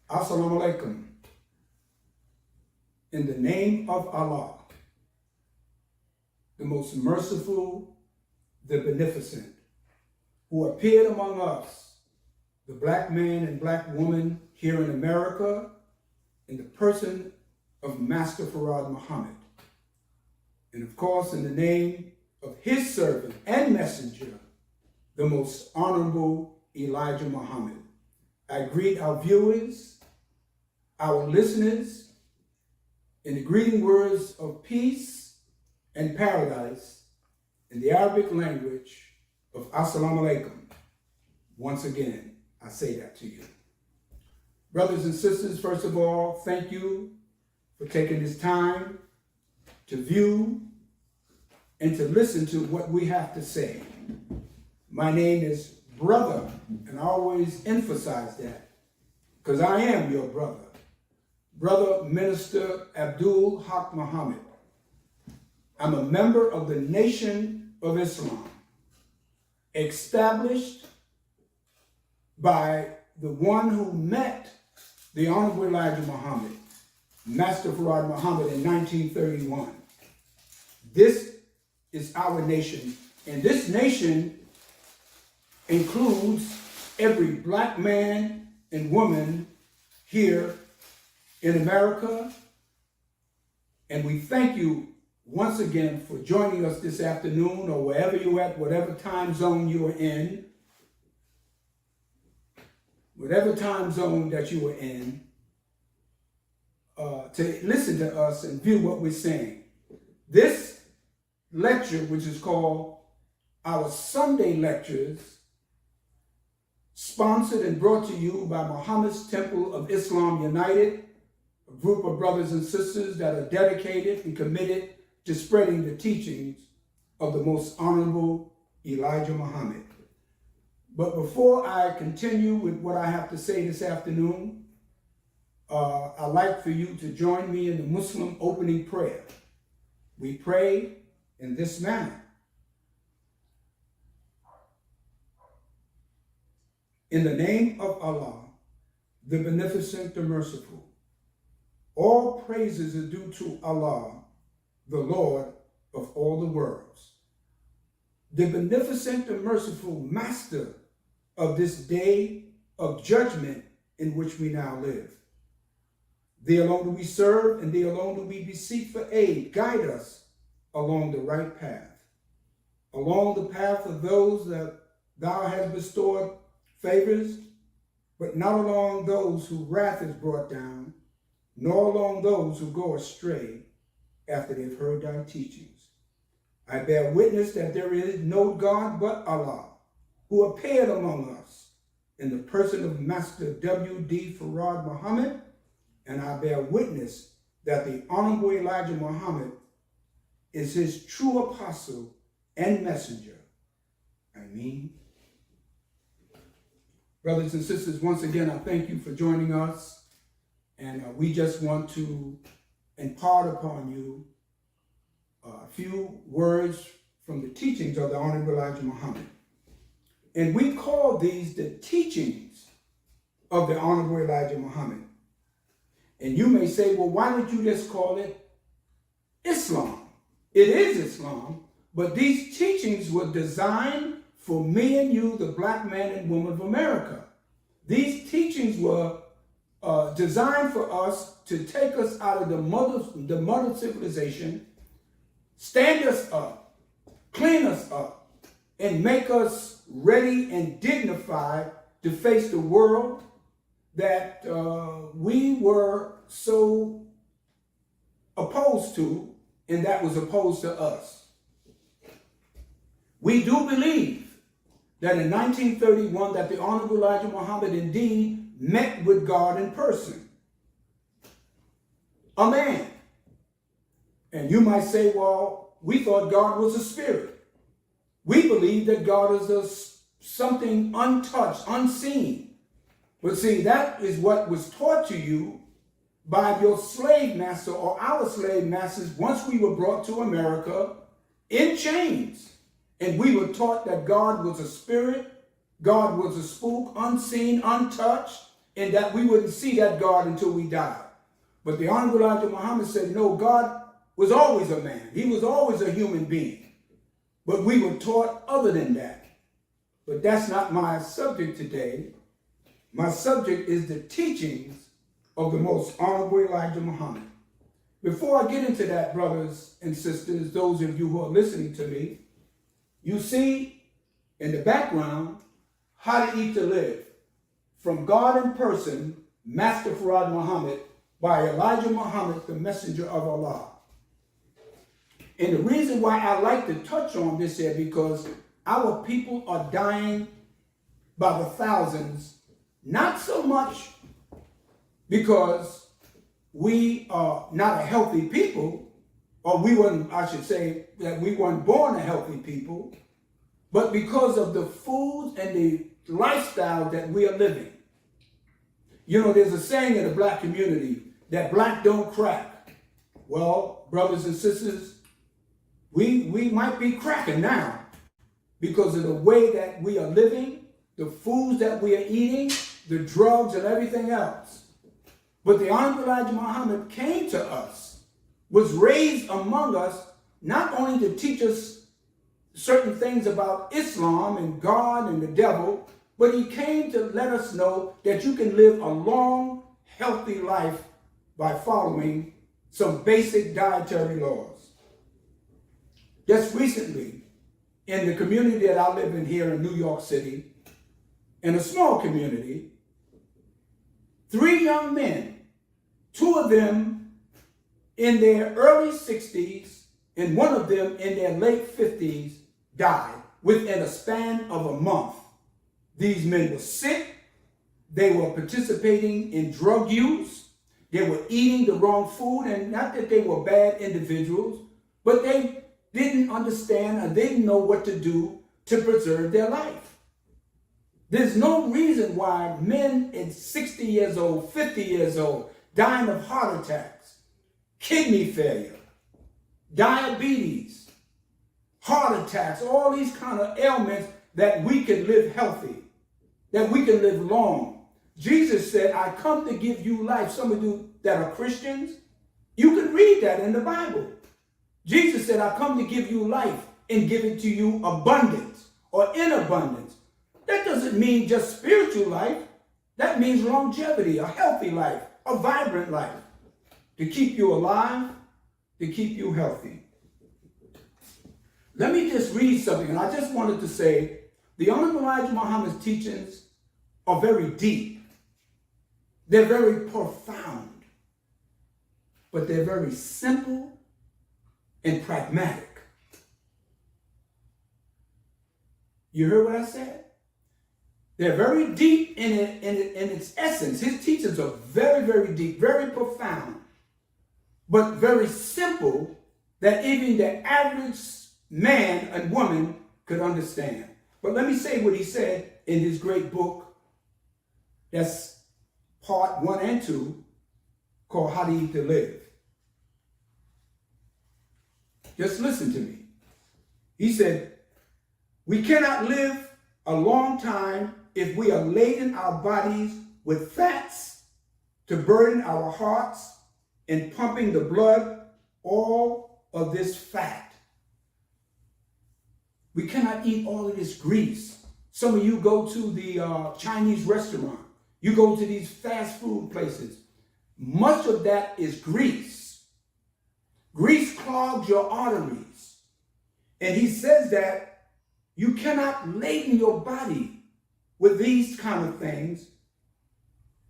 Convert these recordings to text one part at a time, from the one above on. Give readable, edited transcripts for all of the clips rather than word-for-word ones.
Assalamu alaikum. In the name of Allah, the most merciful, the beneficent, who appeared among us, the black man and black woman here in America, in the person of Master Farad Muhammad. And of course, in the name of his servant and messenger, the most honorable Elijah Muhammad. I greet our viewers, our listeners, in the greeting words of peace and paradise in the Arabic language of Assalamu alaikum. Once again, I say that to you. Brothers and sisters, first of all, thank you for taking this time to view and to listen to what we have to say. My name is Brother, and I always emphasize that because I am your brother. Brother Minister Abdul Haqq Muhammad. I'm a member of the Nation of Islam, established by the one who met the Honorable Elijah Muhammad, Master Farad Muhammad, in 1931. This is our nation, and this nation includes every black man and woman here in America. And we thank you once again for joining us this afternoon, or wherever you're at, whatever time zone you are in, whatever time zone that you are in, to listen to us and view what we're saying. This lecture, which is called our Sunday Lectures, sponsored and brought to you by Muhammad's Temple of Islam United, a group of brothers and sisters that are dedicated and committed to spreading the teachings of the most honorable Elijah Muhammad. But before I continue with what I have to say this afternoon, I'd like for you to join me in the Muslim opening prayer. We pray in this manner. In the name of Allah, the Beneficent, the Merciful, all praises are due to Allah, the Lord of all the worlds, the Beneficent, the Merciful, Master of this day of judgment in which we now live. Thee alone do we serve, and thee alone do we beseech for aid. Guide us along the right path, along the path of those that thou hast bestowed favors, but not along those whose wrath is brought down, nor along those who go astray after they've heard thy teachings. I bear witness that there is no God but Allah, who appeared among us in the person of Master W.D. Farad Muhammad, and I bear witness that the Honorable Elijah Muhammad is his true apostle and messenger. Ameen. Brothers and sisters, once again, I thank you for joining us. And we just want to impart upon you a few words from the teachings of the Honorable Elijah Muhammad. And we call these the teachings of the Honorable Elijah Muhammad. And you may say, well, why don't you just call it Islam? It is Islam, but these teachings were designed for me and you, the black man and woman of America. These teachings were designed for us to take us out of the mother civilization, stand us up, clean us up, and make us ready and dignified to face the world that we were so opposed to, and that was opposed to us. We do believe that in 1931 that the Honorable Elijah Muhammad indeed met with God in person. A man. And you might say, well, we thought God was a spirit. We believe that God is something untouched, unseen. But see, that is what was taught to you by your slave master or our slave masters once we were brought to America in chains. And we were taught that God was a spirit, God was a spook, unseen, untouched, and that we wouldn't see that God until we died. But the Honorable Elijah Muhammad said, no, God was always a man. He was always a human being. But we were taught other than that. But that's not my subject today. My subject is the teachings of the Most Honorable Elijah Muhammad. Before I get into that, brothers and sisters, those of you who are listening to me, you see in the background, How to Eat to Live, from God in Person, Master Farad Muhammad, by Elijah Muhammad, the Messenger of Allah. And the reason why I like to touch on this here, because our people are dying by the thousands, not so much because we are not a healthy people, or I should say that we weren't born a healthy people, but because of the foods and the lifestyle that we are living. You know, there's a saying in the black community that black don't crack. Well, brothers and sisters, we might be cracking now because of the way that we are living, the foods that we are eating, the drugs and everything else. But the Honorable Elijah Muhammad came to us, was raised among us, not only to teach us certain things about Islam and God and the devil, but he came to let us know that you can live a long, healthy life by following some basic dietary laws. Just recently, in the community that I live in here in New York City, in a small community, 3 young men, 2 of them in their early 60s and one of them in their late 50s, died within a span of a month. These men were sick, they were participating in drug use, they were eating the wrong food, and not that they were bad individuals, but they didn't understand or didn't know what to do to preserve their life. There's no reason why men in 60 years old, 50 years old, dying of heart attacks, kidney failure, diabetes, heart attacks, all these kind of ailments, that we can live healthy, that we can live long. Jesus said, I come to give you life. Some of you that are Christians, you can read that in the Bible. Jesus said, I come to give you life and give it to you abundance or in abundance. That doesn't mean just spiritual life. That means longevity, a healthy life, a vibrant life, to keep you alive, to keep you healthy. Let me just read something, and I just wanted to say, the Honorable Elijah Muhammad's teachings are very deep. They're very profound, but they're very simple and pragmatic. You heard what I said? They're very deep in its essence. His teachings are very, very deep, very profound, but very simple that even the average man and woman could understand. But let me say what he said in his great book, that's part 1 and 2, called How to Eat to Live. Just listen to me. He said, we cannot live a long time if we are laden our bodies with fats to burden our hearts and pumping the blood, all of this fat. We cannot eat all of this grease. Some of you go to the Chinese restaurant. You go to these fast food places. Much of that is grease. Grease clogs your arteries. And he says that you cannot laden your body with these kind of things,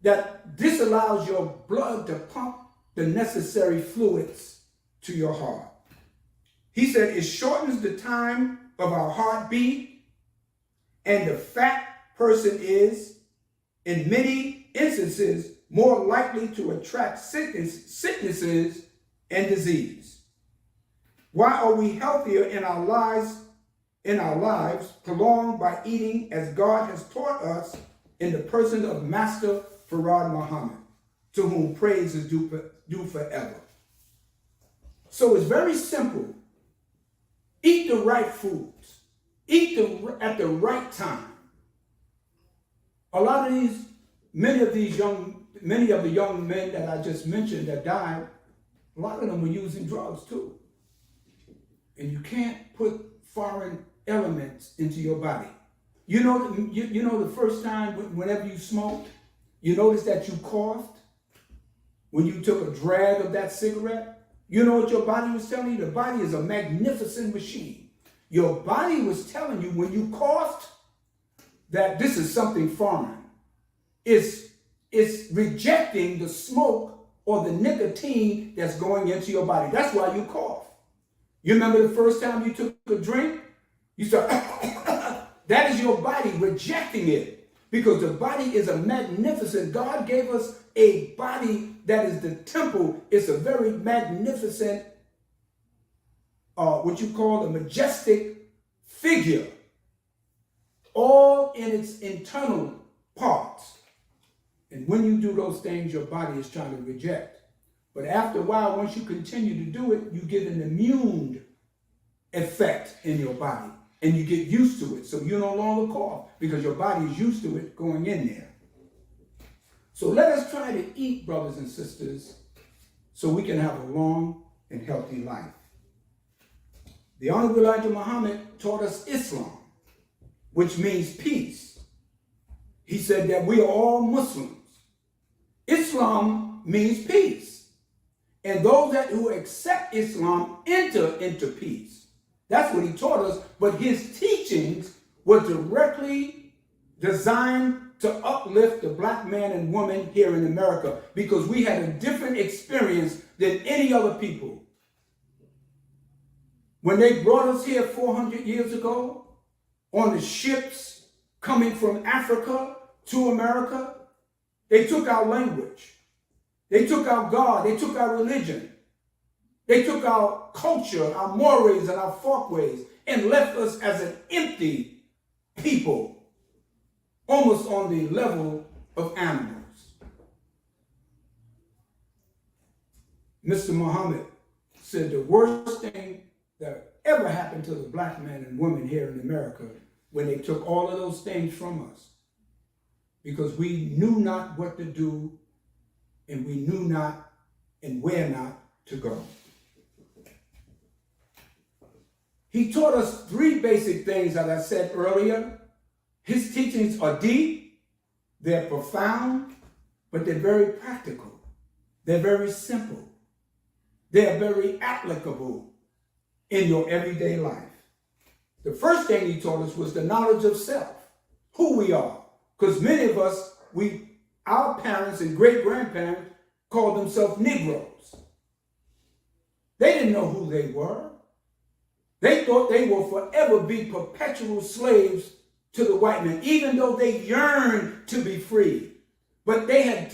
that disallows your blood to pump the necessary fluids to your heart. He said it shortens the time of our heartbeat, and the fat person is, in many instances, more likely to attract sicknesses and disease. Why are we healthier in our lives prolonged by eating as God has taught us in the person of Master Farad Muhammad, to whom praise is due forever? So it's very simple. Eat the right foods. Eat at the right time. A lot of these many of the young men that I just mentioned that died, a lot of them were using drugs too. And you can't put foreign elements into your body. You know the first time whenever you smoked, you noticed that you coughed when you took a drag of that cigarette? You know what your body was telling you? The body is a magnificent machine. Your body was telling you when you coughed that this is something foreign. It's rejecting the smoke or the nicotine that's going into your body. That's why you cough. You remember the first time you took a drink? You start, that is your body rejecting it. Because the body is a magnificent, God gave us a body that is the temple. It's a very magnificent, what you call a majestic figure. All in its internal parts. And when you do those things, your body is trying to reject. But after a while, once you continue to do it, you get an immune effect in your body. And you get used to it. So you no longer cough because your body is used to it going in there. So let us try to eat, brothers and sisters, so we can have a long and healthy life. The Honorable Elijah Muhammad taught us Islam, which means peace. He said that we are all Muslims. Islam means peace. And those who accept Islam enter into peace. That's what he taught us, but his teachings were directly designed to uplift the black man and woman here in America because we had a different experience than any other people. When they brought us here 400 years ago on the ships coming from Africa to America, they took our language. They took our God. They took our religion. They took our culture, our mores, and our folkways, and left us as an empty people, almost on the level of animals. Mr. Muhammad said the worst thing that ever happened to the black man and woman here in America when they took all of those things from us, because we knew not what to do, and we knew not and where not to go. He taught us three basic things, as I said earlier. His teachings are deep, they're profound, but they're very practical. They're very simple. They're very applicable in your everyday life. The first thing he taught us was the knowledge of self, who we are. Because many of us, our parents and great-grandparents called themselves Negroes. They didn't know who they were. They thought they will forever be perpetual slaves to the white man, even though they yearned to be free. But they had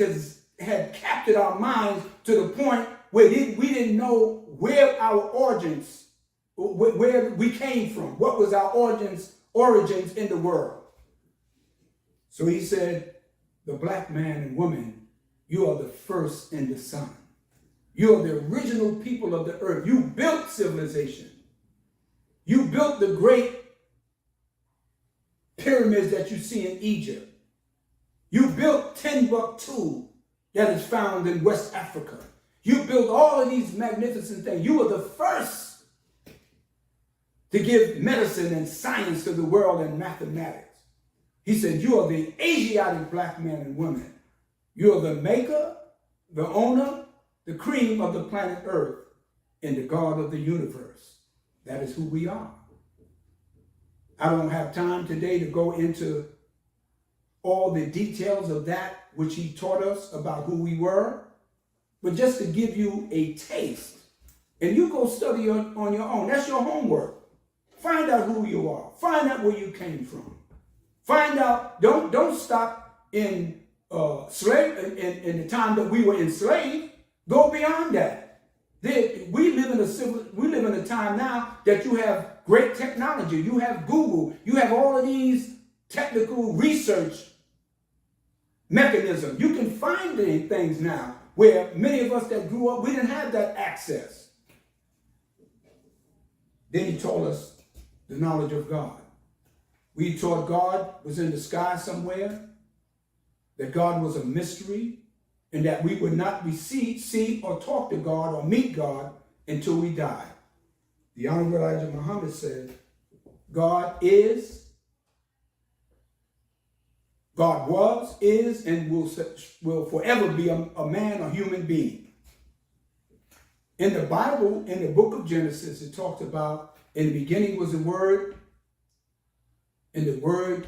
captured our minds to the point where we didn't know where our origins, where we came from, what was our origins in the world. So he said, the black man and woman, you are the first in the sun. You are the original people of the earth. You built civilization. You built the great pyramids that you see in Egypt. You built Timbuktu that is found in West Africa. You built all of these magnificent things. You were the first to give medicine and science to the world and mathematics. He said, you are the Asiatic black men and women. You are the maker, the owner, the cream of the planet Earth, and the God of the universe. That is who we are. I don't have time today to go into all the details of that which he taught us about who we were, but just to give you a taste. And you go study on your own. That's your homework. Find out who you are. Find out where you came from. Find out, don't stop in in the time that we were enslaved. Go beyond that. We live in a time now that you have great technology. You have Google. You have all of these technical research mechanisms. You can find things now where many of us that grew up, we didn't have that access. Then he taught us the knowledge of God. We taught God was in the sky somewhere. that God was a mystery, and that we would not see or talk to God or meet God until we die. The Honorable Elijah Muhammad said, God is, God was, is, and will forever be a man, a human being. In the Bible, in the book of Genesis, it talks about, in the beginning was the Word, and the Word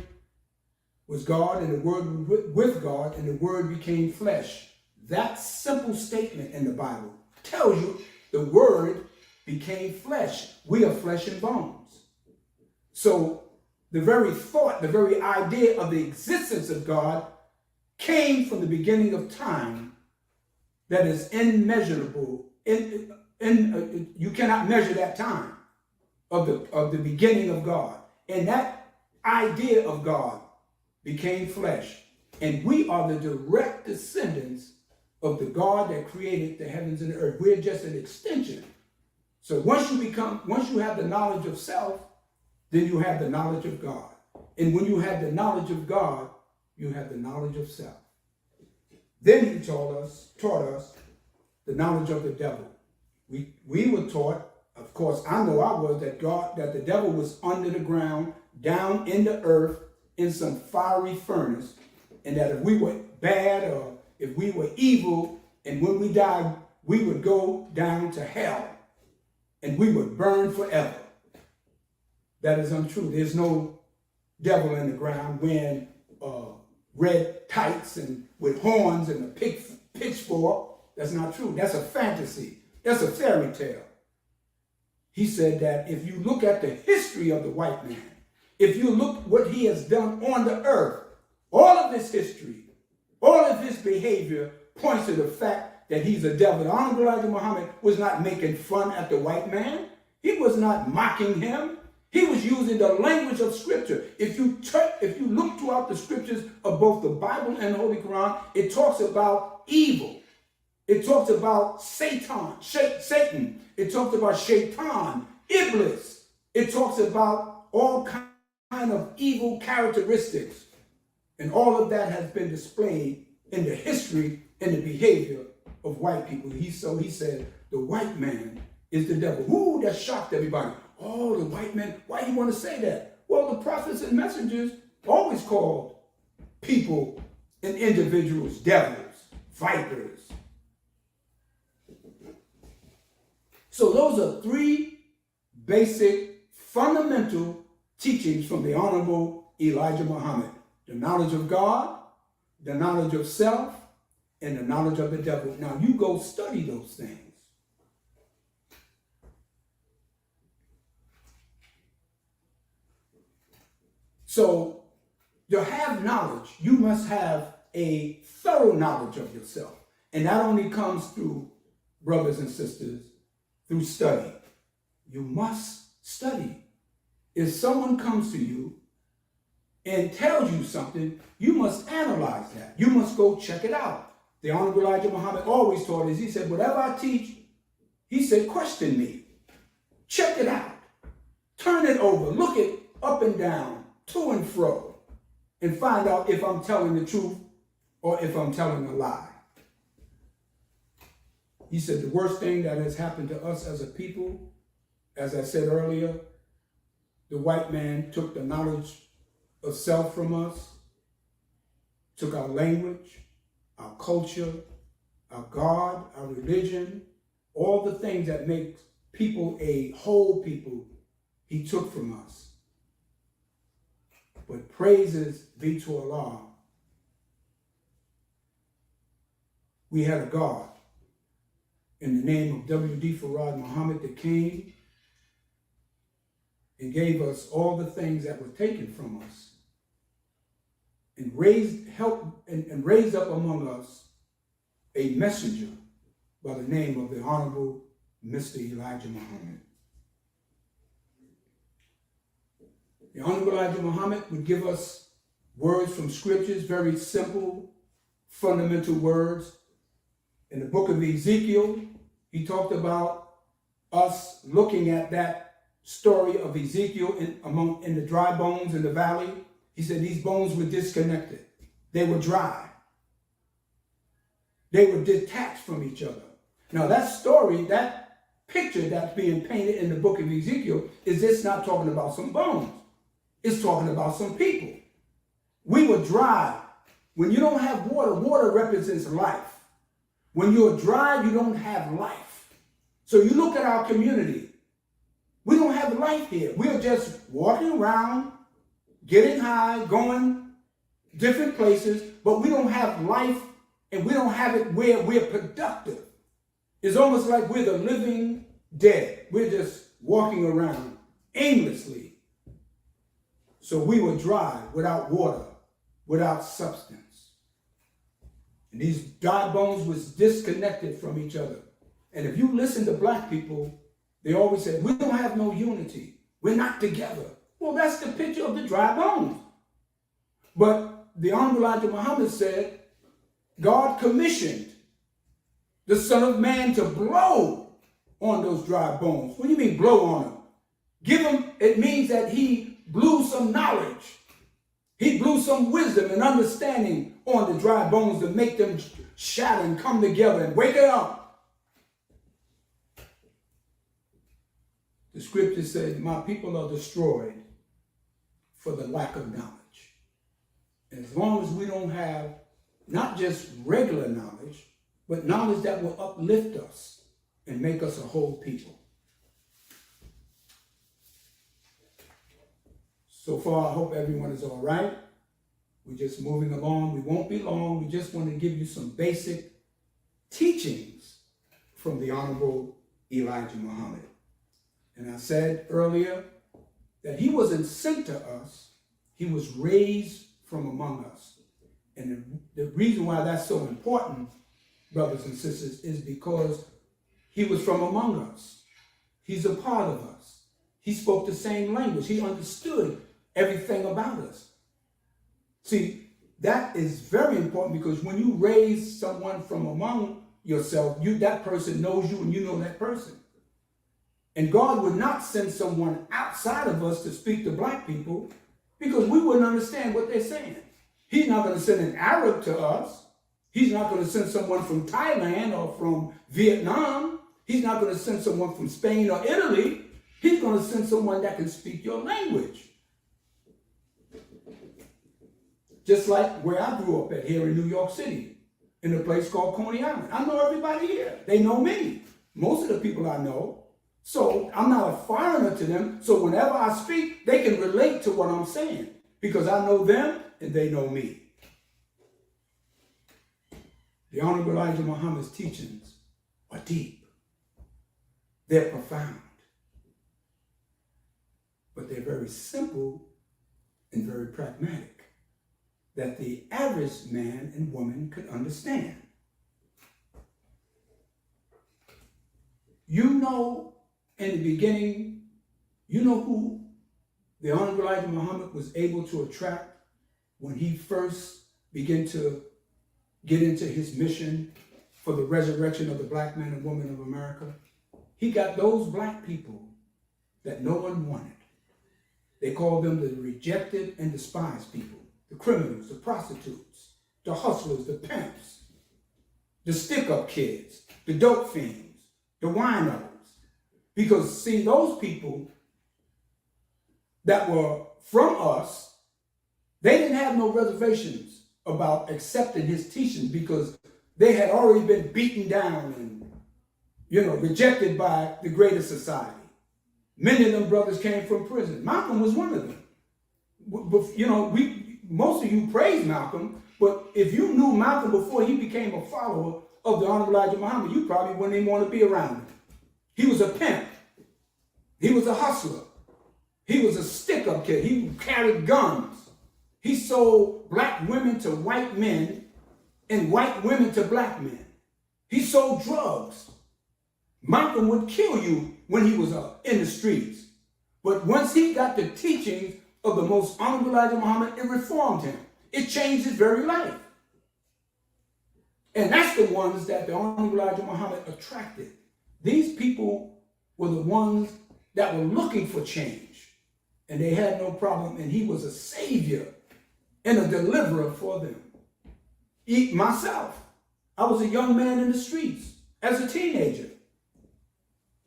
was God, and the Word was with God, and the Word became flesh. That simple statement in the Bible tells you the Word became flesh. We are flesh and bones. So the very thought, the very idea of the existence of God came from the beginning of time that is immeasurable. You cannot measure that time of the beginning of God. And that idea of God became flesh. And we are the direct descendants of the God that created the heavens and the earth. We're just an extension. So once you have the knowledge of self, then you have the knowledge of God. And when you have the knowledge of God, you have the knowledge of self. Then he taught us the knowledge of the devil. We were taught, of course, I know I was, that the devil was under the ground, down in the earth, in some fiery furnace, and that if we were bad or if we were evil, and when we died, we would go down to hell, and we would burn forever. That is untrue. There's no devil in the ground wearing red tights and with horns and a pitchfork. That's not true. That's a fantasy. That's a fairy tale. He said that if you look at the history of the white man, if you look what he has done on the earth, all of his history, all of his behavior points to the fact that he's a devil. The Honorable Elijah Muhammad was not making fun at the white man. He was not mocking him. He was using the language of Scripture. If you look throughout the Scriptures of both the Bible and the Holy Quran, it talks about evil. It talks about Satan. It talks about Shaitan, Iblis. It talks about all kind of evil characteristics. And all of that has been displayed in the history and the behavior of white people. He said, the white man is the devil. Ooh, that shocked everybody. Oh, the white man, why do you want to say that? Well, the prophets and messengers always called people and individuals devils, vipers. So those are three basic, fundamental teachings from the Honorable Elijah Muhammad. The knowledge of God, the knowledge of self, and the knowledge of the devil. Now you go study those things. So to have knowledge, you must have a thorough knowledge of yourself. And that only comes through, brothers and sisters, through study. You must study. If someone comes to you and tells you something, you must analyze that. You must go check it out. The Honorable Elijah Muhammad always taught us, he said, whatever I teach, he said, question me. Check it out. Turn it over. Look it up and down, to and fro, and find out if I'm telling the truth or if I'm telling a lie. He said the worst thing that has happened to us as a people, as I said earlier, the white man took the knowledge of self from us, took our language, our culture, our God, our religion, all the things that make people a whole people, he took from us. But praises be to Allah. We had a God in the name of W.D. Farad Muhammad that came and gave us all the things that were taken from us and raised up among us a messenger by the name of the Honorable Mr. Elijah Muhammad. The Honorable Elijah Muhammad would give us words from scriptures, very simple, fundamental words. In the book of Ezekiel, he talked about us looking at that story of Ezekiel in the dry bones in the valley. He said these bones were disconnected. They were dry. They were detached from each other. Now that story, that picture that's being painted in the book of Ezekiel is just not talking about some bones. It's talking about some people. We were dry. When you don't have water, water represents life. When you're dry, you don't have life. So you look at our community. We don't have life here. We're just walking around, getting high, going different places, but we don't have life, and we don't have it where we're productive. It's almost like we're the living dead. We're just walking around aimlessly. So we were dry, without water, without substance. And these dry bones was disconnected from each other. And if you listen to black people, they always say, we don't have no unity. We're not together. Well, that's the picture of the dry bones. But the Honorable Elijah Muhammad said, God commissioned the Son of Man to blow on those dry bones. What do you mean blow on them? Give them, it means that he blew some knowledge. He blew some wisdom and understanding on the dry bones to make them shatter and come together and wake it up. The scripture says, my people are destroyed for the lack of knowledge. And as long as we don't have not just regular knowledge, but knowledge that will uplift us and make us a whole people. So far, I hope everyone is all right. We're just moving along. We won't be long. We just want to give you some basic teachings from the Honorable Elijah Muhammad. And I said earlier that he wasn't sent to us. He was raised from among us. And the reason why that's so important, brothers and sisters, is because he was from among us. He's a part of us. He spoke the same language. He understood everything about us. See, that is very important because when you raise someone from among yourself, that person knows you and you know that person. And God would not send someone outside of us to speak to black people because we wouldn't understand what they're saying. He's not going to send an Arab to us. He's not going to send someone from Thailand or from Vietnam. He's not going to send someone from Spain or Italy. He's going to send someone that can speak your language. Just like where I grew up at here in New York City, in a place called Coney Island. I know everybody here. They know me. Most of the people I know. So I'm not a foreigner to them. So whenever I speak, they can relate to what I'm saying because I know them and they know me. The Honorable Elijah Muhammad's teachings are deep. They're profound. But they're very simple and very pragmatic that the average man and woman could understand. You know, in the beginning, you know who the Honorable Elijah Muhammad was able to attract when he first began to get into his mission for the resurrection of the black man and woman of America? He got those black people that no one wanted. They called them the rejected and despised people, the criminals, the prostitutes, the hustlers, the pimps, the stick-up kids, the dope fiends, the winos. Because, see, those people that were from us, they didn't have no reservations about accepting his teaching because they had already been beaten down and, rejected by the greater society. Many of them brothers came from prison. Malcolm was one of them. Most of you praise Malcolm, but if you knew Malcolm before he became a follower of the Honorable Elijah Muhammad, you probably wouldn't even want to be around him. He was a pimp. He was a hustler. He was a stick-up kid. He carried guns. He sold black women to white men and white women to black men. He sold drugs. Malcolm would kill you when he was in the streets. But once he got the teachings of the most honorable Elijah Muhammad, it reformed him. It changed his very life. And that's the ones that the honorable Elijah Muhammad attracted. These people were the ones that were looking for change. And they had no problem. And he was a savior and a deliverer for them. Myself. I was a young man in the streets as a teenager.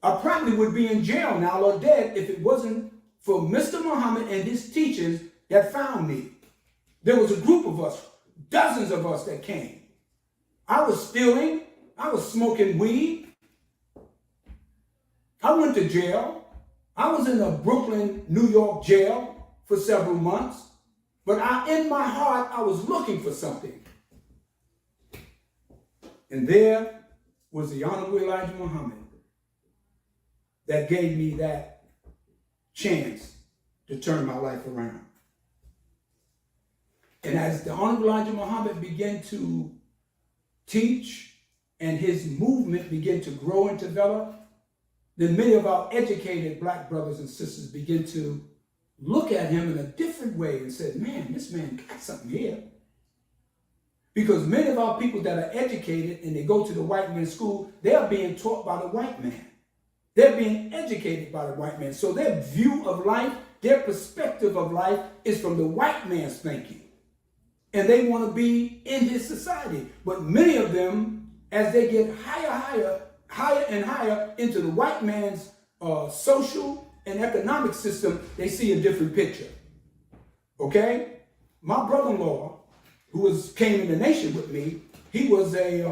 I probably would be in jail now or dead if it wasn't for Mr. Muhammad and his teachers that found me. There was a group of us, dozens of us that came. I was stealing. I was smoking weed. I went to jail. I was in a Brooklyn, New York jail for several months. But in my heart, I was looking for something. And there was the Honorable Elijah Muhammad that gave me that chance to turn my life around. And as the Honorable Elijah Muhammad began to teach and his movement began to grow and develop, then many of our educated black brothers and sisters began to look at him in a different way and said, man, this man got something here. Because many of our people that are educated and they go to the white man's school, they are being taught by the white man. They're being educated by the white man. So their view of life, their perspective of life is from the white man's thinking. And they want to be in his society. But many of them, as they get higher and higher into the white man's social and economic system, they see a different picture. Okay? My brother-in-law, who came in the nation with me, he was a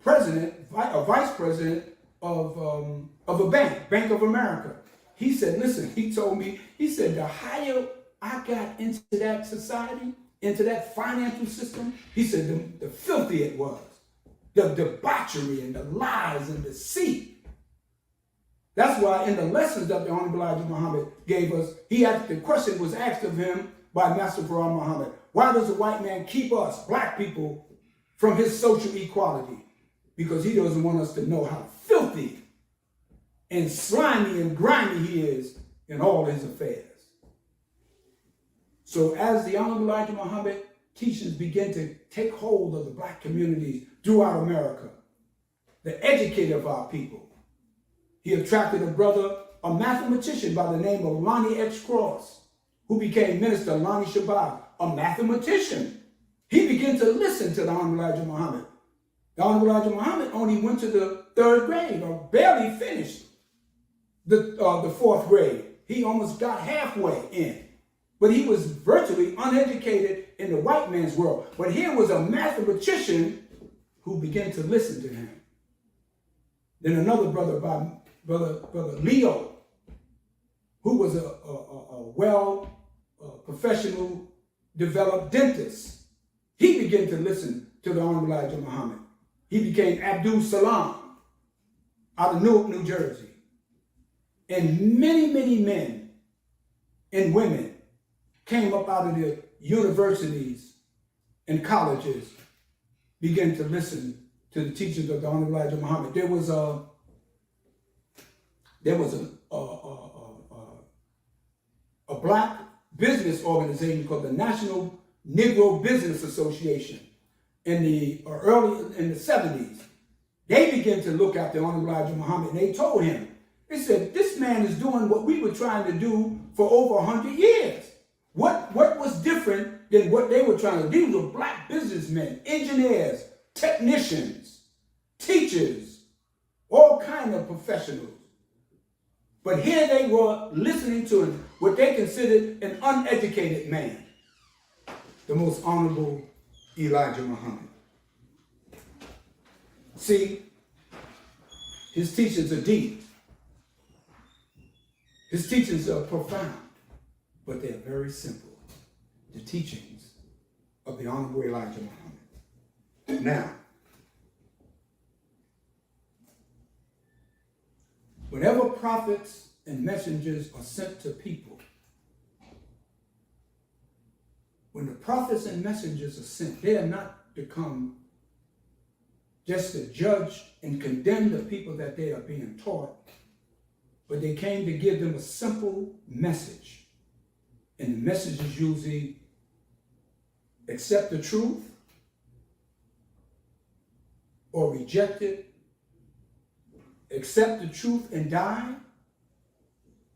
president, a vice president of a bank, Bank of America. He said, listen, he told me, he said, the higher I got into that society, into that financial system, he said, the filthier it was. The debauchery and the lies and deceit. That's why in the lessons that the Honorable Elijah Muhammad gave us, the question was asked of him by Master Farah Muhammad. Why does the white man keep us, black people, from his social equality? Because he doesn't want us to know how filthy and slimy and grimy he is in all his affairs. So as the Honorable Elijah Muhammad teachings begin to take hold of the black communities throughout America, the educator of our people, he attracted a mathematician by the name of Lonnie X. Cross, who became Minister Lonnie Shabazz, a mathematician. He began to listen to the Honorable Elijah Muhammad. The Honorable Elijah Muhammad only went to the 3rd grade, or barely finished the 4th grade. He almost got halfway in. But he was virtually uneducated in the white man's world. But here was a mathematician who began to listen to him. Then another brother by Brother Leo, who was a professional, developed dentist. He began to listen to the Honorable Elijah Muhammad. He became Abdul Salam out of Newark, New Jersey. And many, many men and women came up out of the universities and colleges, began to listen to the teachings of the Honorable Elijah Muhammad. There was a black business organization called the National Negro Business Association in the 70s. They began to look at the Honorable Elijah Muhammad, and they told him, they said, this man is doing what we were trying to do for over 100 years. What was different than what they were trying to do? These were black businessmen, engineers, technicians, teachers, all kinds of professionals. But here they were listening to what they considered an uneducated man, the most honorable Elijah Muhammad. See, his teachings are deep. His teachings are profound, but they're very simple. The teachings of the Honorable Elijah Muhammad. Now, whenever prophets and messengers are sent to people, when the prophets and messengers are sent, they are not to come just to judge and condemn the people that they are being taught, but they came to give them a simple message. And the message is usually accept the truth or reject it, accept the truth and die,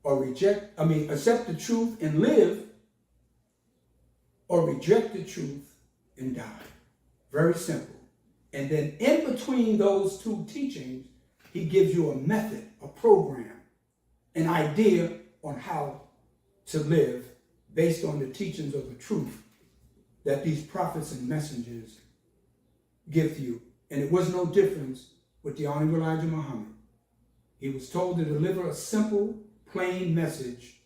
or accept the truth and live, or reject the truth and die. Very simple. And then in between those two teachings, he gives you a method, a program, an idea on how to live based on the teachings of the truth that these prophets and messengers give to you. And it was no difference with the Honorable Elijah Muhammad. He was told to deliver a simple, plain message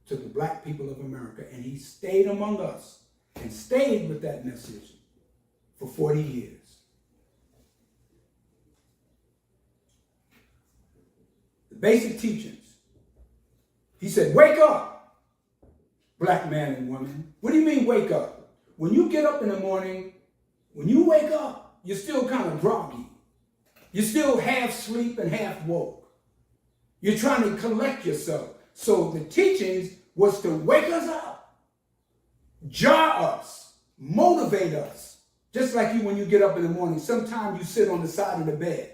to the black people of America. And he stayed among us and stayed with that message for 40 years. The basic teachings. He said, wake up, black man and woman. What do you mean wake up? When you get up in the morning, when you wake up, you're still kind of groggy. You're still half asleep and half woke. You're trying to collect yourself. So the teachings was to wake us up, jar us, motivate us. Just like you when you get up in the morning. Sometimes you sit on the side of the bed.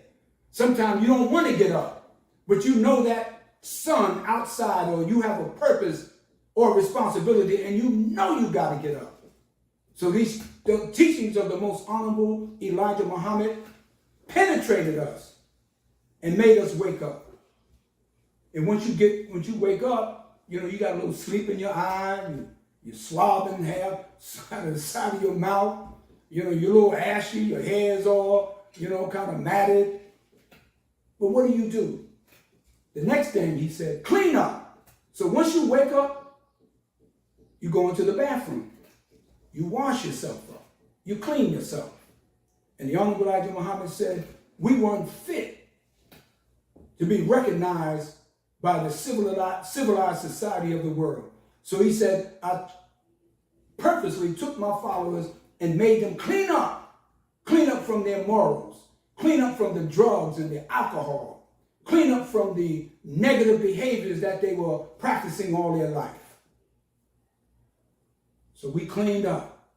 Sometimes you don't want to get up, but you know that sun outside, or you have a purpose or responsibility, and you know you got to get up. So the teachings of the most honorable Elijah Muhammad penetrated us and made us wake up. And once you wake up, you know, you got a little sleep in your eye, you're swabbing half out of the side of your mouth, you know, you're a little ashy, your hair's all, you know, kind of matted. But what do? The next thing he said, clean up. So once you wake up, you go into the bathroom. You wash yourself up. You clean yourself. And the Honorable Elijah Muhammad said, we weren't fit to be recognized by the civilized society of the world. So he said, I purposely took my followers and made them clean up from their morals, clean up from the drugs and the alcohol, clean up from the negative behaviors that they were practicing all their life. So we cleaned up.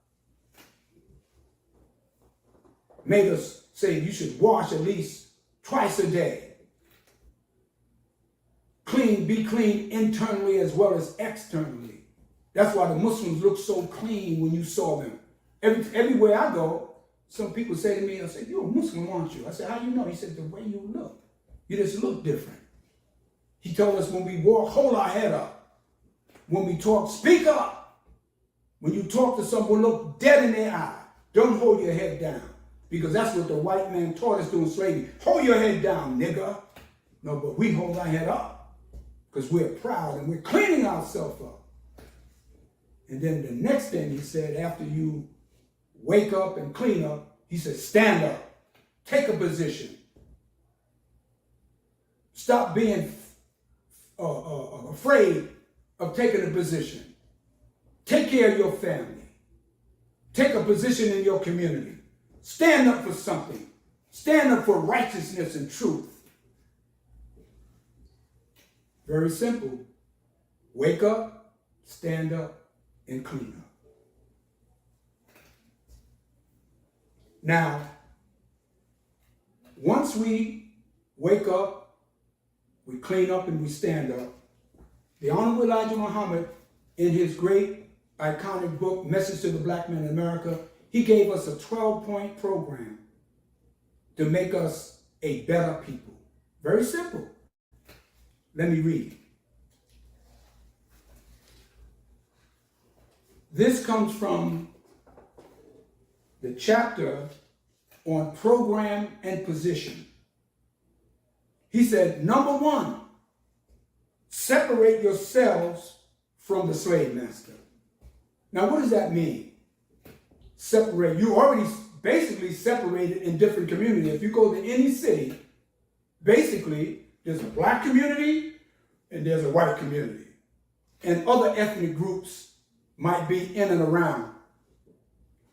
Made us say you should wash at least twice a day. Be clean internally as well as externally. That's why the Muslims look so clean when you saw them. Everywhere I go, some people say to me, I say, you're a Muslim, aren't you? I said, how do you know? He said, the way you look. You just look different. He told us when we walk, hold our head up. When we talk, speak up. When you talk to someone, look dead in their eye. Don't hold your head down. Because that's what the white man taught us during slavery. Hold your head down, nigga. No, but we hold our head up. Because we're proud and we're cleaning ourselves up. And then the next thing he said, after you wake up and clean up, he said, stand up. Take a position. Stop being afraid of taking a position. Take care of your family. Take a position in your community. Stand up for something. Stand up for righteousness and truth. Very simple. Wake up, stand up, and clean up. Now, once we wake up, we clean up and we stand up, the Honorable Elijah Muhammad, in his great iconic book, Message to the Black Man in America, he gave us a 12-point program to make us a better people. Very simple. Let me read. This comes from the chapter on program and position. He said, number one, separate yourselves from the slave master. Now, what does that mean? Separate. You already basically separated in different communities. If you go to any city, basically, there's a black community and there's a white community. And other ethnic groups might be in and around.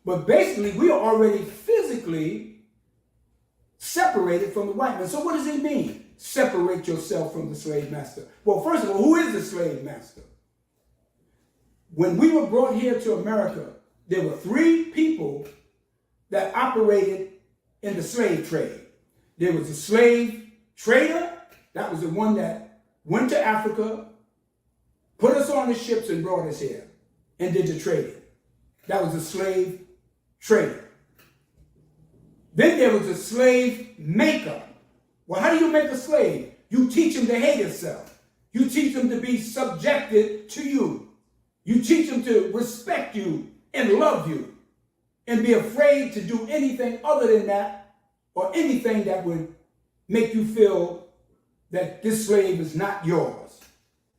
But basically, we are already physically separated from the white man. So what does it mean? Separate yourself from the slave master. Well, first of all, who is the slave master? When we were brought here to America, there were 3 people that operated in the slave trade. There was a slave trader. That was the one that went to Africa, put us on the ships and brought us here and did the trading. That was a slave trader. Then there was a slave maker. Well, how do you make a slave? You teach him to hate himself. You teach him to be subjected to you. You teach him to respect you and love you and be afraid to do anything other than that, or anything that would make you feel that this slave is not yours.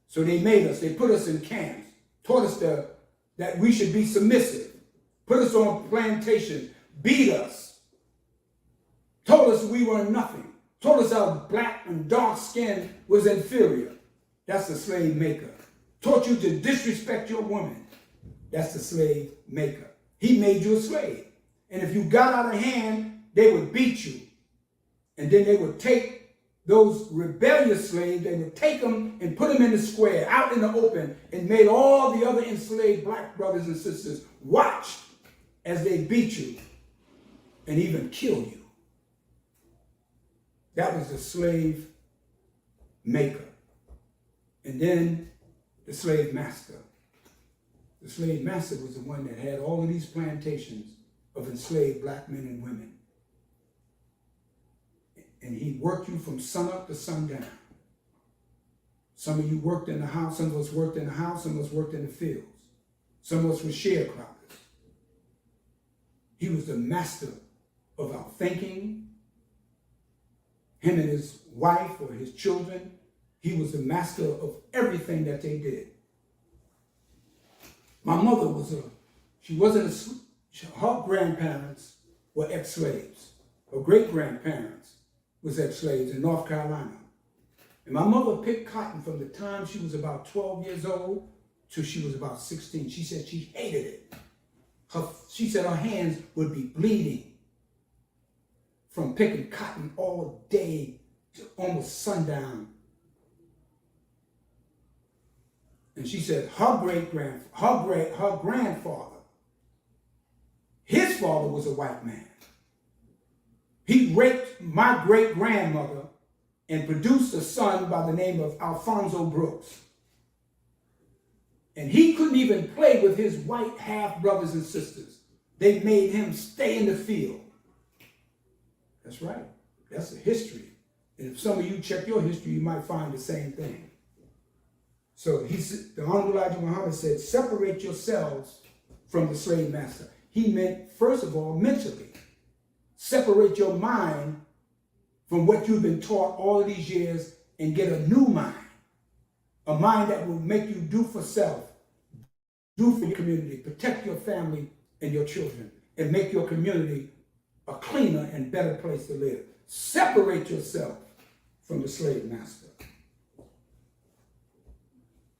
So they made us, they put us in camps, taught us that we should be submissive, put us on plantations, beat us, told us we were nothing, told us our black and dark skin was inferior. That's the slave maker. Taught you to disrespect your woman. That's the slave maker. He made you a slave. And if you got out of hand, they would beat you. And then they would take those rebellious slaves, they would take them and put them in the square, out in the open, and made all the other enslaved black brothers and sisters watch as they beat you and even kill you. That was the slave maker. And then the slave master. The slave master was the one that had all of these plantations of enslaved black men and women. And he worked you from sunup to sundown. Some of you worked in the house, some of us worked in the house, some of us worked in the fields. Some of us were sharecroppers. He was the master of our thinking. Him and his wife or his children, he was the master of everything that they did. My mother her grandparents were ex-slaves. Her great-grandparents was ex-slaves in North Carolina. And my mother picked cotton from the time she was about 12 years old till she was about 16. She said she hated it. She said her hands would be bleeding from picking cotton all day to almost sundown. And she said her grandfather, his father was a white man. He raped my great-grandmother and produced a son by the name of Alfonso Brooks. And he couldn't even play with his white half-brothers and sisters. They made him stay in the field. That's right. That's the history. And if some of you check your history, you might find the same thing. So the Honorable Elijah Muhammad said, separate yourselves from the slave master. He meant, first of all, mentally. Separate your mind from what you've been taught all of these years and get a new mind. A mind that will make you do for self, do for your community, protect your family and your children, and make your community a cleaner and better place to live. Separate yourself from the slave master.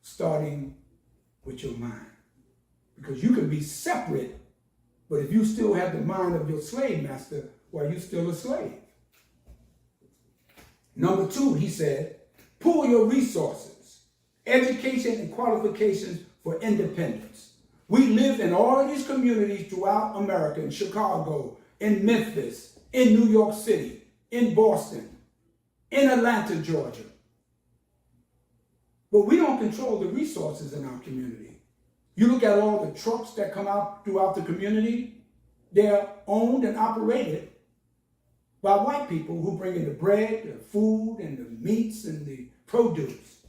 Starting with your mind. Because you can be separate, but if you still have the mind of your slave master, well, you're still a slave. Number two, he said, pool your resources, education and qualifications for independence. We live in all of these communities throughout America, in Chicago, in Memphis, in New York City, in Boston, in Atlanta, Georgia. But we don't control the resources in our community. You look at all the trucks that come out throughout the community, they're owned and operated by white people who bring in the bread, the food, and the meats, and the produce.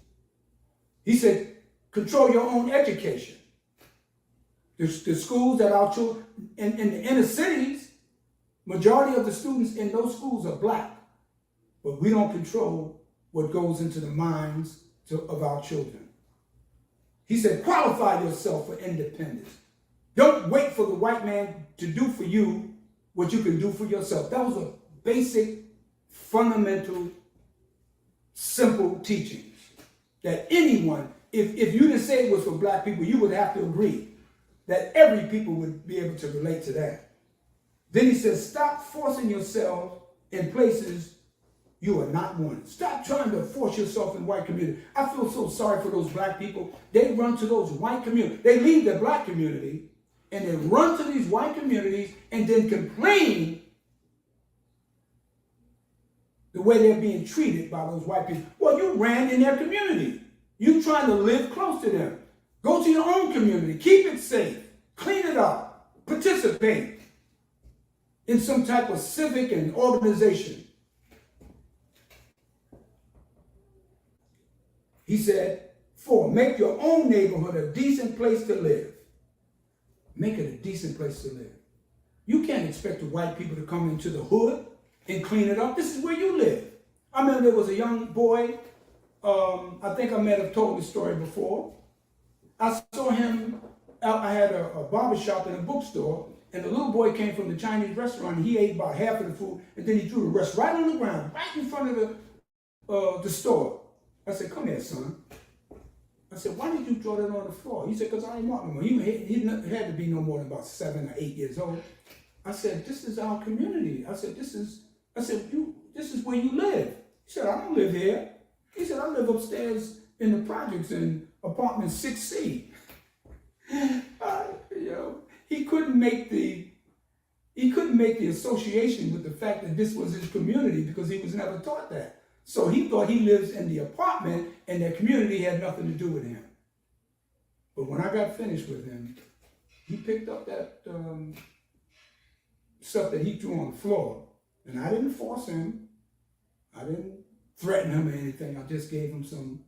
He said, control your own education. The schools that our children, in the inner cities, majority of the students in those schools are black. But we don't control what goes into the minds of our children. He said, qualify yourself for independence. Don't wait for the white man to do for you what you can do for yourself. That was a basic, fundamental, simple teachings that anyone, if you didn't say it was for black people, you would have to agree that every people would be able to relate to that. Then he says, stop forcing yourself in places you are not wanted. Stop trying to force yourself in white community. I feel so sorry for those black people. They run to those white communities. They leave their black community and they run to these white communities and then complain the way they're being treated by those white people. Well, you ran in their community. You trying to live close to them. Go to your own community. Keep it safe. Clean it up. Participate. in some type of civic and organization. He said, 4, make your own neighborhood a decent place to live. Make it a decent place to live. You can't expect the white people to come into the hood and clean it up. This is where you live. I remember there was a young boy, I think I might have told this story before. I saw him, I had a barber shop and a bookstore, and the little boy came from the Chinese restaurant, and he ate about half of the food, and then he threw the rest right on the ground, right in front of the store. I said, come here, son. I said, why did you throw that on the floor? He said, because I ain't want no more. He had to be no more than about 7 or 8 years old. I said, this is our community. I said, this is where you live. He said, I don't live here. He said, I live upstairs in the projects in apartment 6C. He couldn't make the association with the fact that this was his community because he was never taught that. So he thought he lives in the apartment and that community had nothing to do with him. But when I got finished with him, he picked up that stuff that he threw on the floor, and I didn't force him. I didn't threaten him or anything. I just gave him some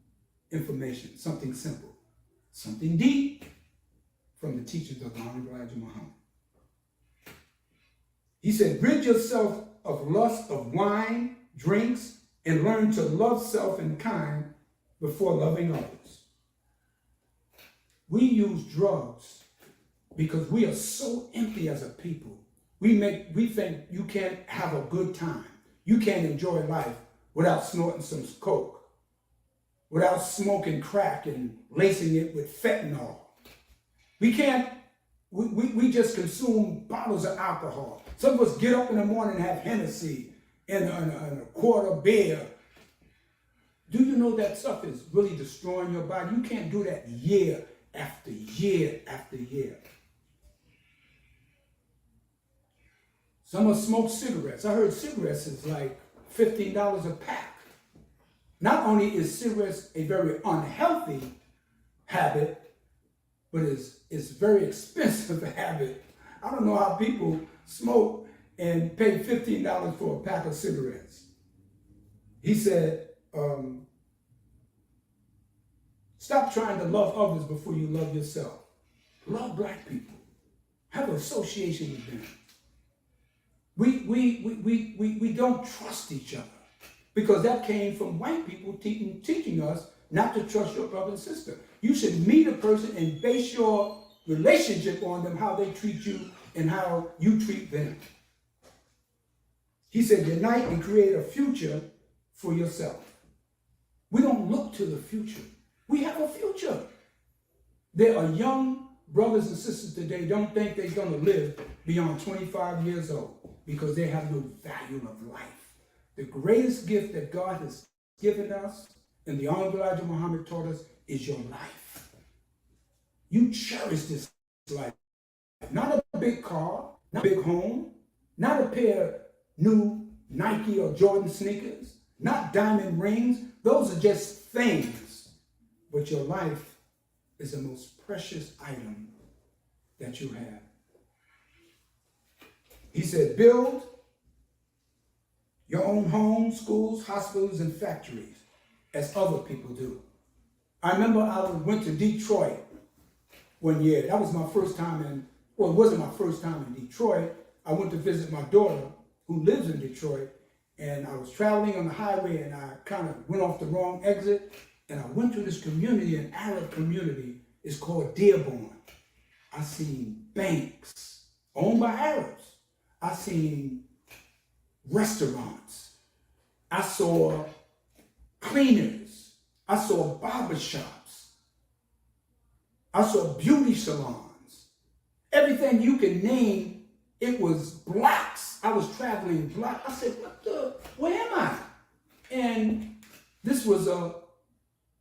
information, something simple, something deep from the teachings of the Honorable Elijah Muhammad. He said, rid yourself of lust of wine, drinks, and learn to love self and kind before loving others. We use drugs because we are so empty as a people. We think you can't have a good time. You can't enjoy life without snorting some coke, without smoking crack and lacing it with fentanyl. We can't, we just consume bottles of alcohol. Some of us get up in the morning and have Hennessy and a quart of beer. Do you know that stuff is really destroying your body? You can't do that year after year after year. Some of us smoke cigarettes. I heard cigarettes is like $15 a pack. Not only is cigarettes a very unhealthy habit, but it's a very expensive habit. I don't know how people smoke and pay $15 for a pack of cigarettes. He said, stop trying to love others before you love yourself. Love black people. Have an association with them. We don't trust each other because that came from white people teaching us not to trust your brother and sister. You should meet a person and base your relationship on them, how they treat you and how you treat them. He said, unite and create a future for yourself. We don't look to the future. We have a future. There are young brothers and sisters today don't think they're going to live beyond 25 years old because they have no value of life. The greatest gift that God has given us and the Honorable Elijah Muhammad taught us is your life. You cherish this life. Not a big car, not a big home, not a pair of new Nike or Jordan sneakers, not diamond rings. Those are just things. But your life is the most precious item that you have. He said, build your own homes, schools, hospitals, and factories as other people do. I remember I went to Detroit one year. That was my first time it wasn't my first time in Detroit. I went to visit my daughter who lives in Detroit, and I was traveling on the highway and I kind of went off the wrong exit, and I went to this community, an Arab community. It's called Dearborn. I seen banks owned by Arabs. I seen restaurants. I saw cleaners. I saw barbershops. I saw beauty salons. Everything you can name, it was blacks. I was traveling black. I said, where am I? And this was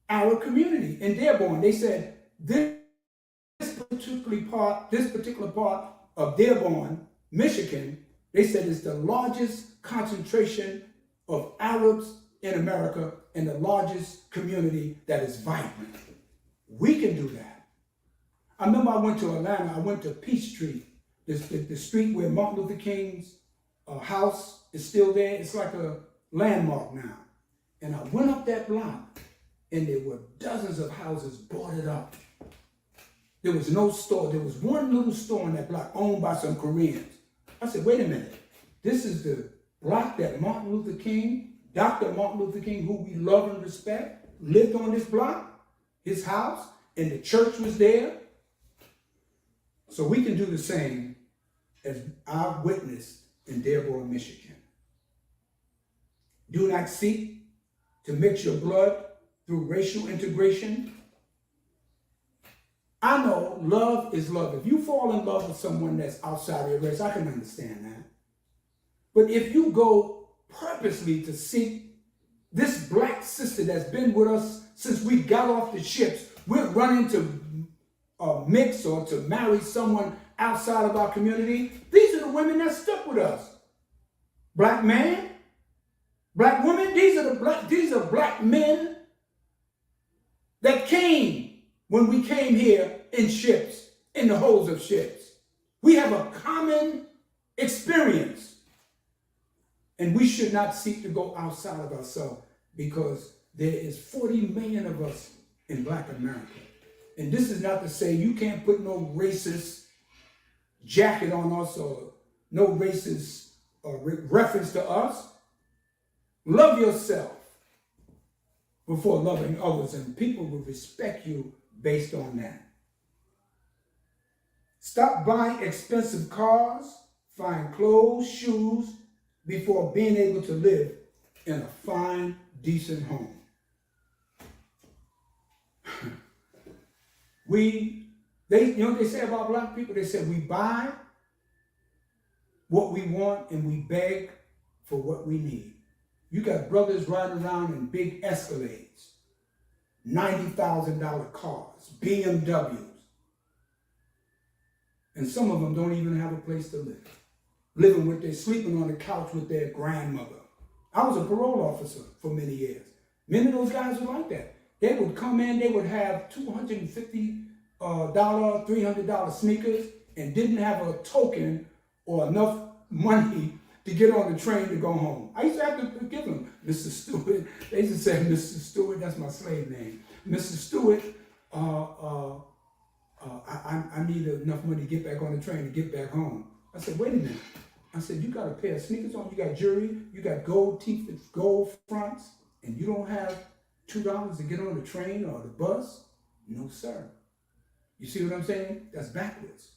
our community in Dearborn. They said, this particular part of Dearborn, Michigan, they said is the largest concentration of Arabs in America and the largest community that is vibrant. We can do that. I remember I went to Atlanta. I went to Peachtree, the street where Martin Luther King's house is still there. It's like a landmark now. And I went up that block, and there were dozens of houses boarded up. There was no store. There was one little store on that block owned by some Koreans. I said, wait a minute. This is the block that Martin Luther King, Dr. Martin Luther King, who we love and respect, lived on this block, his house, and the church was there. So we can do the same as I witnessed in Dearborn, Michigan. Do not seek to mix your blood through racial integration. I know love is love. If you fall in love with someone that's outside of your race, I can understand that. But if you go purposely to seek this black sister that's been with us since we got off the ships, we're running to mix or to marry someone outside of our community. These are the women that stuck with us. Black man, black women, these are black men that came when we came here in ships, in the holds of ships. We have a common experience. And we should not seek to go outside of ourselves, because there is 40 million of us in Black America. And this is not to say you can't put no racist jacket on us or no racist reference to us. Love yourself before loving others, and people will respect you based on that. Stop buying expensive cars, fine clothes, shoes, before being able to live in a fine, decent home. You know what they say about black people? They say we buy what we want and we beg for what we need. You got brothers riding around in big Escalades, $90,000 cars, BMWs. And some of them don't even have a place to live. Sleeping on the couch with their grandmother. I was a parole officer for many years. Many of those guys were like that. They would come in, they would have $250, $300 sneakers, and didn't have a token or enough money to get on the train to go home. I used to have to give them Mr. Stewart. They used to say, Mr. Stewart, that's my slave name. Mr. Stewart, I need enough money to get back on the train to get back home. I said, wait a minute. I said, you got a pair of sneakers on, you got jewelry, you got gold teeth, gold fronts, and you don't have $2 to get on the train or the bus? No, sir. You see what I'm saying? That's backwards.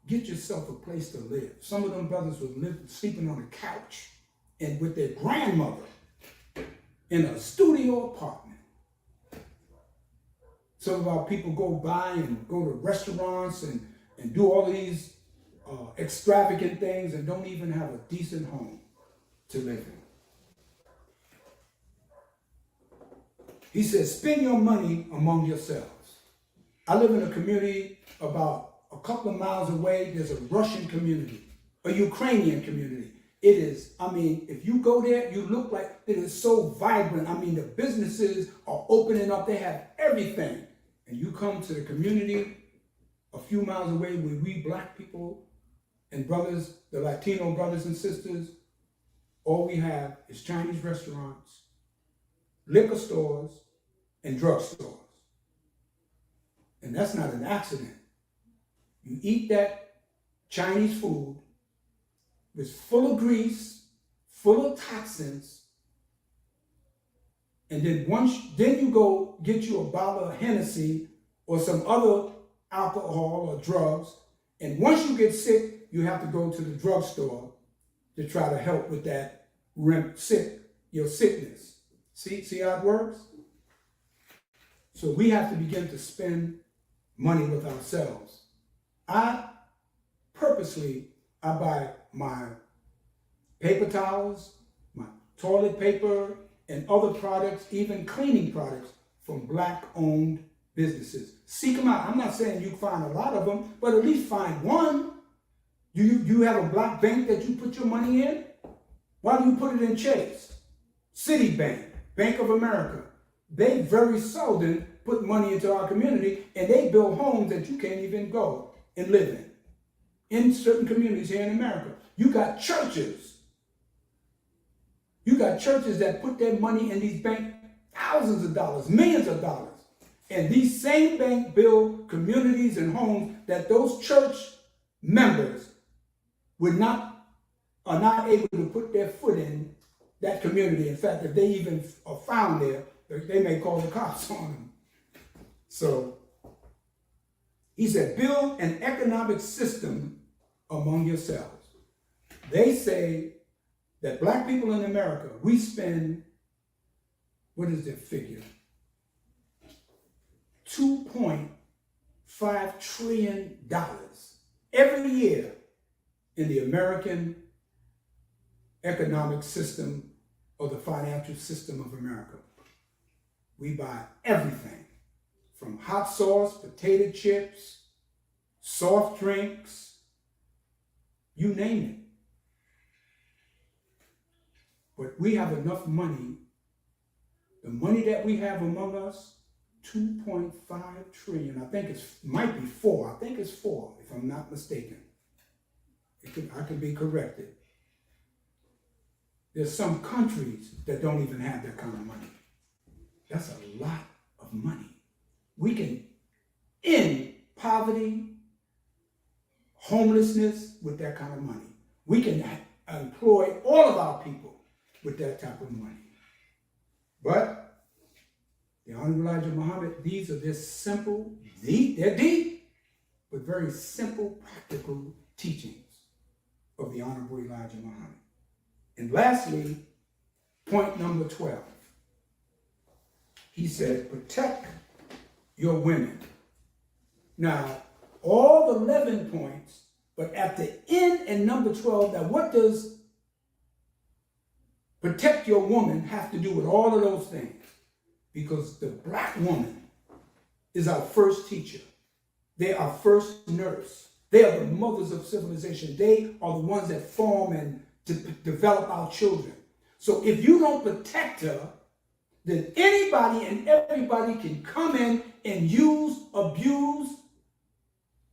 Get yourself a place to live. Some of them brothers were sleeping on the couch and with their grandmother in a studio apartment. Some of our people go by and go to restaurants and do all of these extravagant things and don't even have a decent home to live in. He says, spend your money among yourselves. I live in a community about a couple of miles away. There's a Russian community, a Ukrainian community. It is, if you go there, you look like it is so vibrant. The businesses are opening up. They have everything. And you come to the community a few miles away where we black people and brothers, the Latino brothers and sisters, all we have is Chinese restaurants, liquor stores, and drugstores. And that's not an accident. You eat that Chinese food, it's full of grease, full of toxins, and then you go get you a bottle of Hennessy or some other alcohol or drugs, and once you get sick, you have to go to the drugstore to try to help with that your sickness. See how it works? So we have to begin to spend money with ourselves. I buy my paper towels, my toilet paper, and other products, even cleaning products, from black-owned businesses. Seek them out. I'm not saying you find a lot of them, but at least find one. Do you have a black bank that you put your money in? Why do you put it in Chase? Citibank, Bank of America. They very seldom put money into our community, and they build homes that you can't even go and live in certain communities here in America. You got churches. You got churches that put their money in these banks, thousands of dollars, millions of dollars. And these same banks build communities and homes that those church members are not able to put their foot in that community. In fact, if they even are found there, they may call the cops on them. So he said, build an economic system among yourselves. They say that black people in America, we spend, what is their figure? $2.5 trillion every year in the American economic system or the financial system of America. We buy everything from hot sauce, potato chips, soft drinks, you name it. But we have enough money. The money that we have among us, 2.5 trillion. I think might be 4. I think it's 4, if I'm not mistaken. I could be corrected. There's some countries that don't even have that kind of money. That's a lot of money. We can end poverty, homelessness with that kind of money. We can employ all of our people with that type of money. But the Honorable Elijah Muhammad, these are just simple, they're deep, but very simple, practical teachings of the Honorable Elijah Muhammad. And lastly, point number 12. He said, protect your women. Now, all the 11 points, but at the end in number 12, now what does protect your woman have to do with all of those things? Because the black woman is our first teacher. They are our first nurse. They are the mothers of civilization. They are the ones that form and develop our children. So if you don't protect her, then anybody and everybody can come in and use, abuse,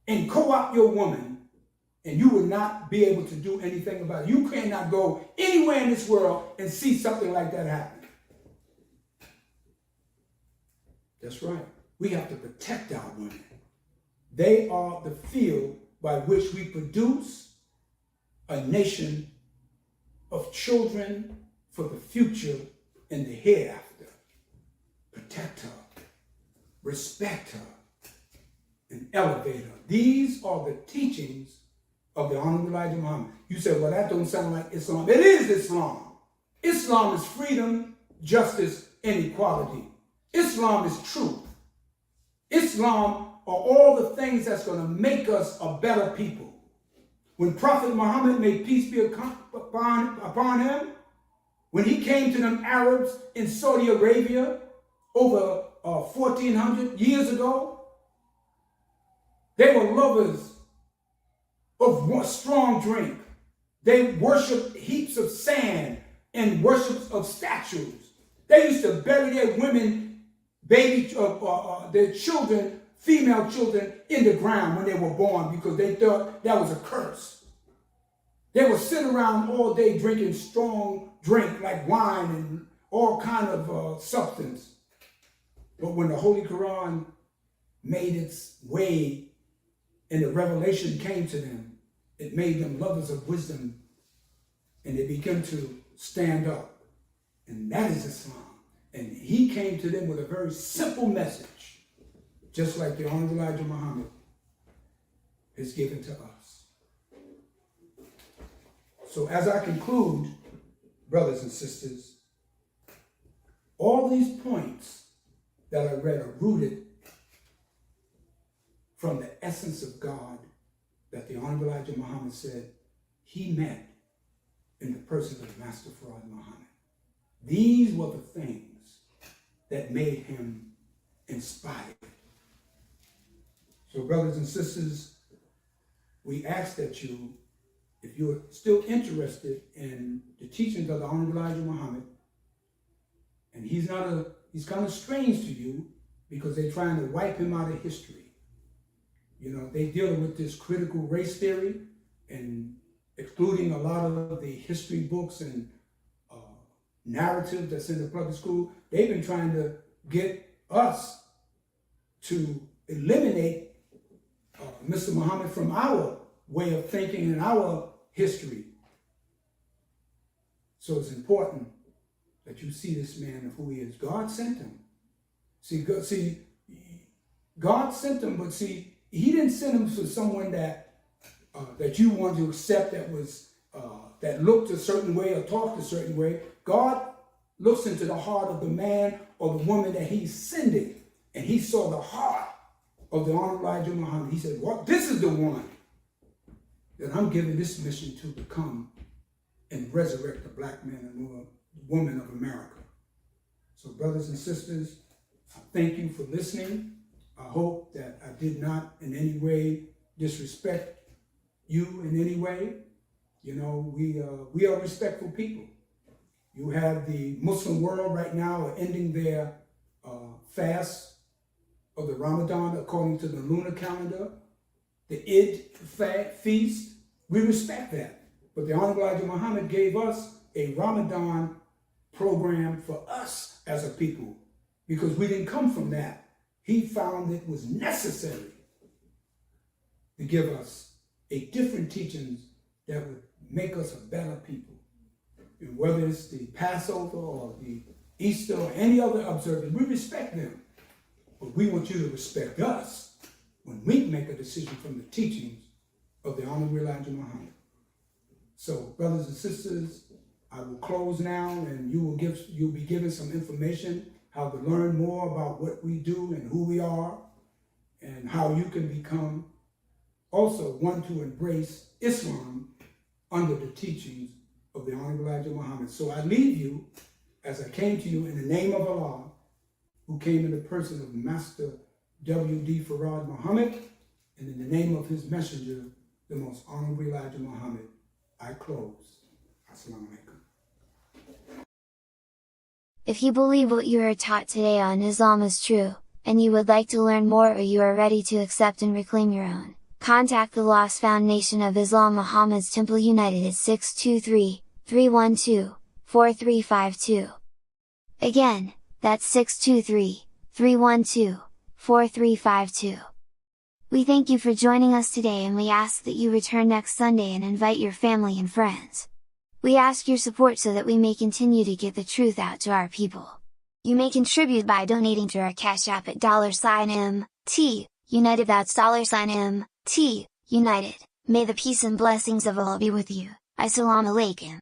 and co-opt your woman, and you will not be able to do anything about it. You cannot go anywhere in this world and see something like that happen. That's right. We have to protect our women. They are the field by which we produce a nation of children for the future and the hereafter. Protect her, respect her, and elevate her. These are the teachings of the Honorable Elijah Muhammad. You said, well, that don't sound like Islam. It is Islam. Islam is freedom, justice, and equality. Islam is truth. Islam are all the things that's going to make us a better people. When Prophet Muhammad, may peace be upon him, when he came to them Arabs in Saudi Arabia over 1400 years ago, they were lovers of strong drink. They worshiped heaps of sand and worship of statues. They used to bury their women, their children, female children, in the ground when they were born because they thought that was a curse. They would sit around all day drinking strong drink like wine and all kind of substance. But when the Holy Quran made its way and the revelation came to them, it made them lovers of wisdom, and they began to stand up. And that is Islam. And he came to them with a very simple message, just like the Honorable Elijah Muhammad has given to us. So as I conclude, brothers and sisters, all these points that I read are rooted from the essence of God that the Honorable Elijah Muhammad said he met in the person of Master Farad Muhammad. These were the things that made him inspired. So brothers and sisters, we ask that you, if you're still interested in the teachings of the Honorable Elijah Muhammad, and he's kind of strange to you because they're trying to wipe him out of history. You know, they're dealing with this critical race theory, and excluding a lot of the history books and narrative that's in the public school. They've been trying to get us to eliminate Mr. Muhammad from our way of thinking and our history. So it's important that you see this man of who he is. God sent him. God sent him, but see, he didn't send him to someone that you want to accept, that looked a certain way or talked a certain way. God looks into the heart of the man or the woman that he's sending, and he saw the heart of the Honorable Elijah Muhammad. He said, well, this is the one that I'm giving this mission to come and resurrect the black man and woman of America. So brothers and sisters, I thank you for listening. I hope that I did not in any way disrespect you in any way. You know, we are respectful people. You have the Muslim world right now are ending their fast of the Ramadan according to the lunar calendar, the Eid feast. We respect that. But the Honorable Elijah Muhammad gave us a Ramadan program for us as a people because we didn't come from that. He found it was necessary to give us a different teachings that would make us a better people. And whether it's the Passover or the Easter or any other observance, we respect them. But we want you to respect us when we make a decision from the teachings of the Honorable Elijah Muhammad. So, brothers and sisters, I will close now, and you'll be given some information how to learn more about what we do and who we are, and how you can become also one to embrace Islam under the teachings of the Honorable Elijah Muhammad. So I leave you, as I came to you in the name of Allah, who came in the person of Master W.D. Farad Muhammad, and in the name of his messenger, the most Honorable Elijah Muhammad, I close. Assalamu alaikum. If you believe what you are taught today on Islam is true, and you would like to learn more or you are ready to accept and reclaim your own, contact the Lost Foundation of Islam Muhammad's Temple United at 623-312-4352. Again, that's 623-312-4352. We thank you for joining us today, and we ask that you return next Sunday and invite your family and friends. We ask your support so that we may continue to get the truth out to our people. You may contribute by donating to our Cash App at $MT United. That's $MT United. May the peace and blessings of Allah be with you. Assalamu alaikum.